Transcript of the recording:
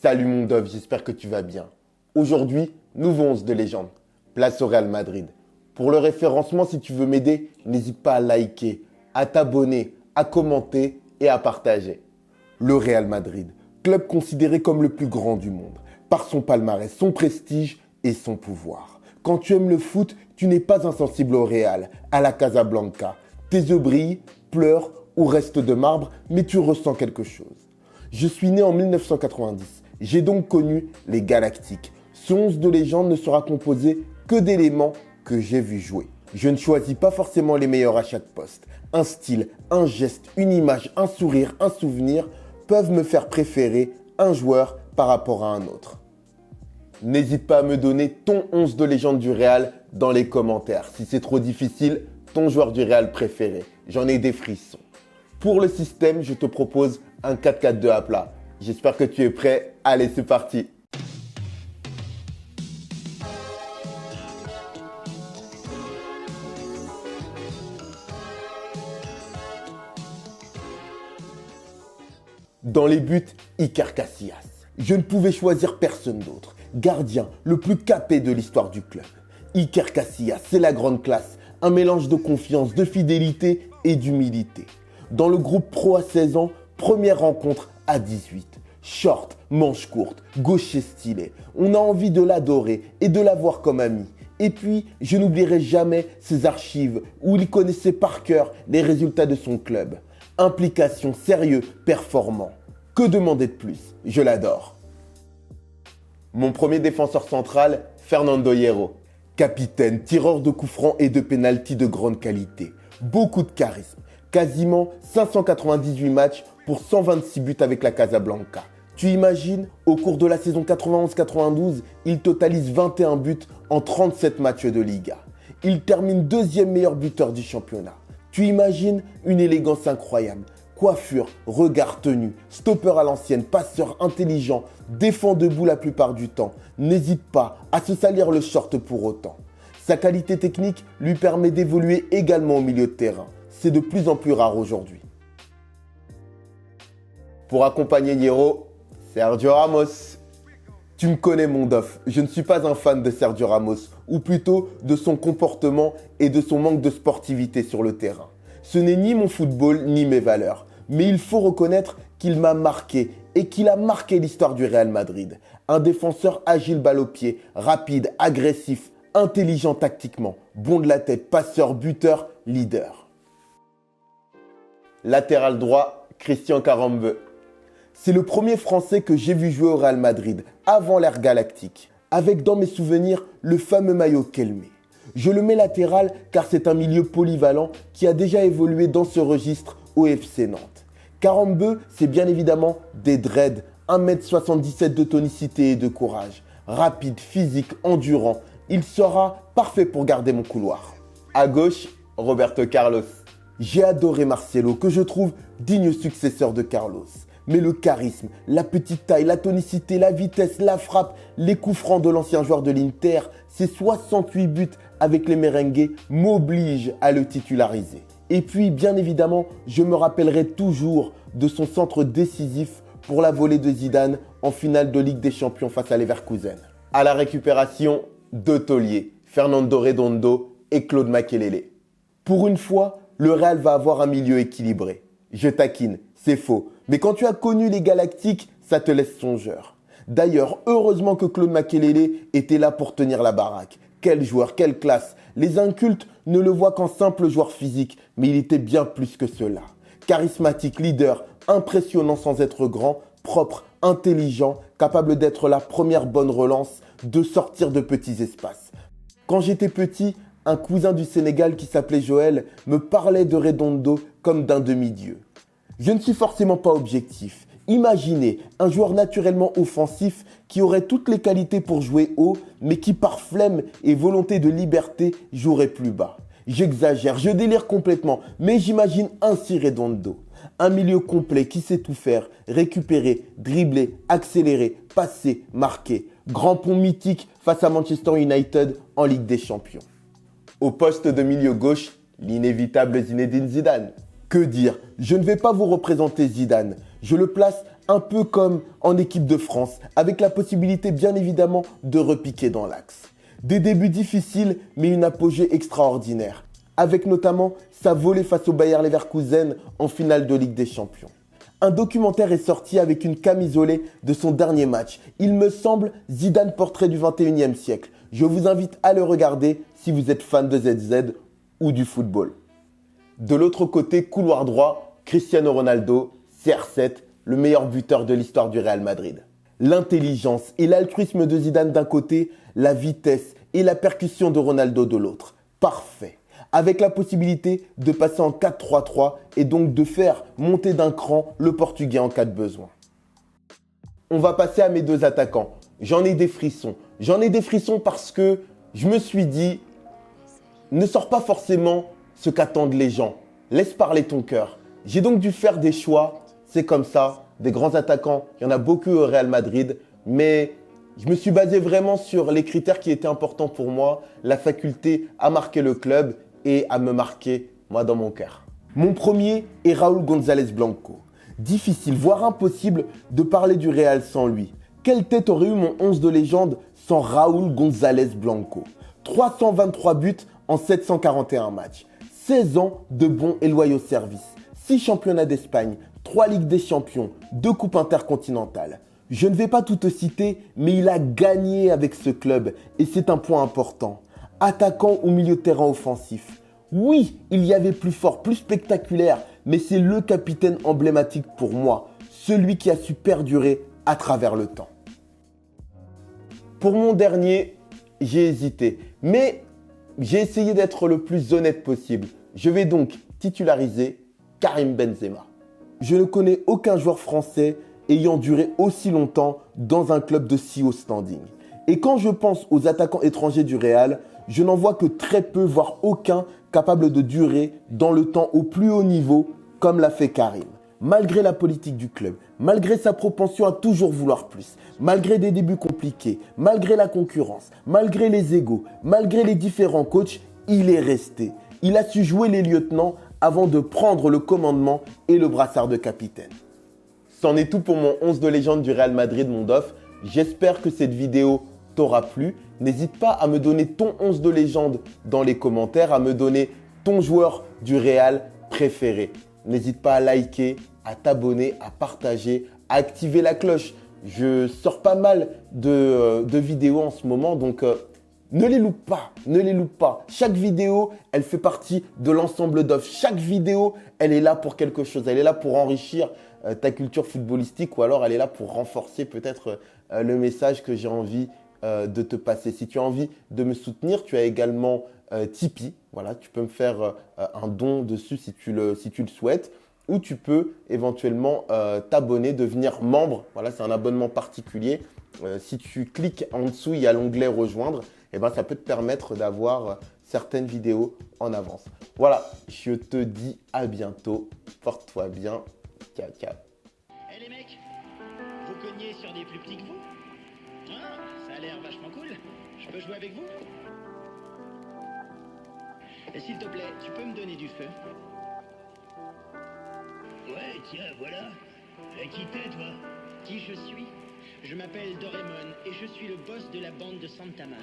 Salut mon Dove, j'espère que tu vas bien. Aujourd'hui, nouveau 11 de légende. Place au Real Madrid. Pour le référencement, si tu veux m'aider, n'hésite pas à liker, à t'abonner, à commenter et à partager. Le Real Madrid, club considéré comme le plus grand du monde, par son palmarès, son prestige et son pouvoir. Quand tu aimes le foot, tu n'es pas insensible au Real, à la Casablanca. Tes yeux brillent, pleurent ou restent de marbre, mais tu ressens quelque chose. Je suis né en 1990. J'ai donc connu les Galactiques. Ce 11 de légende ne sera composé que d'éléments que j'ai vus jouer. Je ne choisis pas forcément les meilleurs à chaque poste. Un style, un geste, une image, un sourire, un souvenir peuvent me faire préférer un joueur par rapport à un autre. N'hésite pas à me donner ton 11 de légende du Real dans les commentaires. Si c'est trop difficile, ton joueur du Real préféré. J'en ai des frissons. Pour le système, je te propose un 4-4-2 à plat. J'espère que tu es prêt. Allez, c'est parti. Dans les buts, Iker Casillas. Je ne pouvais choisir personne d'autre. Gardien, le plus capé de l'histoire du club. Iker Casillas, c'est la grande classe. Un mélange de confiance, de fidélité et d'humilité. Dans le groupe pro à 16 ans, première rencontre à 18. Short, manche courte, gaucher stylé. On a envie de l'adorer et de l'avoir comme ami. Et puis, je n'oublierai jamais ses archives où il connaissait par cœur les résultats de son club. Implication, sérieux, performant. Que demander de plus? Je l'adore. Mon premier défenseur central, Fernando Hierro. Capitaine, tireur de coups francs et de pénalty de grande qualité. Beaucoup de charisme. Quasiment 598 matchs pour 126 buts avec la Casablanca. Tu imagines, au cours de la saison 91-92, il totalise 21 buts en 37 matchs de Liga. Il termine deuxième meilleur buteur du championnat. Tu imagines une élégance incroyable. Coiffure, regard tenu, stopper à l'ancienne, passeur intelligent, défend debout la plupart du temps. N'hésite pas à se salir le short pour autant. Sa qualité technique lui permet d'évoluer également au milieu de terrain. C'est de plus en plus rare aujourd'hui. Pour accompagner Hierro, Sergio Ramos. Tu me connais mon Dof, je ne suis pas un fan de Sergio Ramos, ou plutôt de son comportement et de son manque de sportivité sur le terrain. Ce n'est ni mon football ni mes valeurs, mais il faut reconnaître qu'il m'a marqué et qu'il a marqué l'histoire du Real Madrid. Un défenseur agile balle au pied, rapide, agressif, intelligent tactiquement, bon de la tête, passeur, buteur, leader. Latéral droit, Christian Carambeu. C'est le premier Français que j'ai vu jouer au Real Madrid, avant l'ère galactique, avec dans mes souvenirs le fameux maillot qu'elle met. Je le mets latéral car c'est un milieu polyvalent qui a déjà évolué dans ce registre au FC Nantes. Carambeu, c'est bien évidemment des dreads, 1m77 de tonicité et de courage. Rapide, physique, endurant, il sera parfait pour garder mon couloir. À gauche, Roberto Carlos. J'ai adoré Marcelo, que je trouve digne successeur de Carlos. Mais le charisme, la petite taille, la tonicité, la vitesse, la frappe, les coups francs de l'ancien joueur de l'Inter, ses 68 buts avec les merengues m'obligent à le titulariser. Et puis, bien évidemment, je me rappellerai toujours de son centre décisif pour la volée de Zidane en finale de Ligue des Champions face à Leverkusen. À la récupération, deux tauliers, Fernando Redondo et Claude Makelele. Pour une fois, le Real va avoir un milieu équilibré. Je taquine, c'est faux. Mais quand tu as connu les Galactiques, ça te laisse songeur. D'ailleurs, heureusement que Claude Makelele était là pour tenir la baraque. Quel joueur, quelle classe. Les incultes ne le voient qu'en simple joueur physique, mais il était bien plus que cela. Charismatique, leader, impressionnant sans être grand, propre, intelligent, capable d'être la première bonne relance, de sortir de petits espaces. Quand j'étais petit, un cousin du Sénégal qui s'appelait Joël me parlait de Redondo comme d'un demi-dieu. Je ne suis forcément pas objectif. Imaginez un joueur naturellement offensif qui aurait toutes les qualités pour jouer haut, mais qui par flemme et volonté de liberté jouerait plus bas. J'exagère, je délire complètement, mais j'imagine ainsi Redondo. Un milieu complet qui sait tout faire, récupérer, dribbler, accélérer, passer, marquer. Grand pont mythique face à Manchester United en Ligue des Champions. Au poste de milieu gauche, l'inévitable Zinedine Zidane. Que dire? Je ne vais pas vous représenter Zidane. Je le place Un peu comme en équipe de France, avec la possibilité bien évidemment de repiquer dans l'axe. Des débuts difficiles, mais une apogée extraordinaire, avec notamment sa volée face au Bayer Leverkusen en finale de Ligue des Champions. Un documentaire est sorti avec une cam isolée de son dernier match. Il me semble Zidane portrait du 21e siècle. Je vous invite à le regarder si vous êtes fan de ZZ ou du football. De l'autre côté, couloir droit, Cristiano Ronaldo, CR7, le meilleur buteur de l'histoire du Real Madrid. L'intelligence et l'altruisme de Zidane d'un côté, la vitesse et la percussion de Ronaldo de l'autre. Parfait. Avec la possibilité de passer en 4-3-3 et donc de faire monter d'un cran le Portugais en cas de besoin. On va passer à mes deux attaquants. J'en ai des frissons. J'en ai des frissons parce que je me suis dit, ne sors pas forcément ce qu'attendent les gens. Laisse parler ton cœur. J'ai donc dû faire des choix. C'est comme ça. Des grands attaquants, il y en a beaucoup au Real Madrid. Mais je me suis basé vraiment sur les critères qui étaient importants pour moi. La faculté à marquer le club et à me marquer, moi, dans mon cœur. Mon premier est Raúl González Blanco. Difficile, voire impossible de parler du Real sans lui. Quelle tête aurait eu mon 11 de légende sans Raúl González Blanco? 323 buts en 741 matchs. 16 ans de bons et loyaux services. 6 championnats d'Espagne, 3 Ligues des Champions, 2 Coupes intercontinentales. Je ne vais pas tout te citer, mais il a gagné avec ce club et c'est un point important. Attaquant ou milieu de terrain offensif. Oui, il y avait plus fort, plus spectaculaire, mais c'est le capitaine emblématique pour moi, celui qui a su perdurer à travers le temps. Pour mon dernier, j'ai hésité, mais j'ai essayé d'être le plus honnête possible. Je vais donc titulariser Karim Benzema. Je ne connais aucun joueur français ayant duré aussi longtemps dans un club de si haut standing. Et quand je pense aux attaquants étrangers du Real, je n'en vois que très peu, voire aucun, capable de durer dans le temps au plus haut niveau, comme l'a fait Karim. Malgré la politique du club, malgré sa propension à toujours vouloir plus, malgré des débuts compliqués, malgré la concurrence, malgré les égos, malgré les différents coachs, il est resté. Il a su jouer les lieutenants avant de prendre le commandement et le brassard de capitaine. C'en est tout pour mon 11 de légende du Real Madrid, mon Dof. J'espère que cette vidéo t'aura plu. N'hésite pas à me donner ton 11 de légende dans les commentaires, à me donner ton joueur du Real préféré. N'hésite pas à liker, à t'abonner, à partager, à activer la cloche. Je sors pas mal de vidéos en ce moment, donc ne les loupe pas, ne les loupe pas. Chaque vidéo, elle fait partie de l'ensemble d'offres. Chaque vidéo, elle est là pour quelque chose. Elle est là pour enrichir ta culture footballistique ou alors elle est là pour renforcer peut-être le message que j'ai envie de te passer. Si tu as envie de me soutenir, tu as également Tipeee. Voilà, tu peux me faire un don dessus si tu le souhaites. Ou tu peux éventuellement t'abonner, devenir membre. Voilà, c'est un abonnement particulier. Si tu cliques en dessous, il y a l'onglet rejoindre. Et ben, ça peut te permettre d'avoir certaines vidéos en avance. Voilà, je te dis à bientôt. Porte-toi bien. Ciao, ciao. Eh les mecs, vous cognez sur des plus petits que vous? Ah, ça a l'air vachement cool. Je peux jouer avec vous? Et s'il te plaît, tu peux me donner du feu? Ouais, tiens, voilà. Qui t'es, toi? Qui je suis? Je m'appelle Doraemon et je suis le boss de la bande de Santama.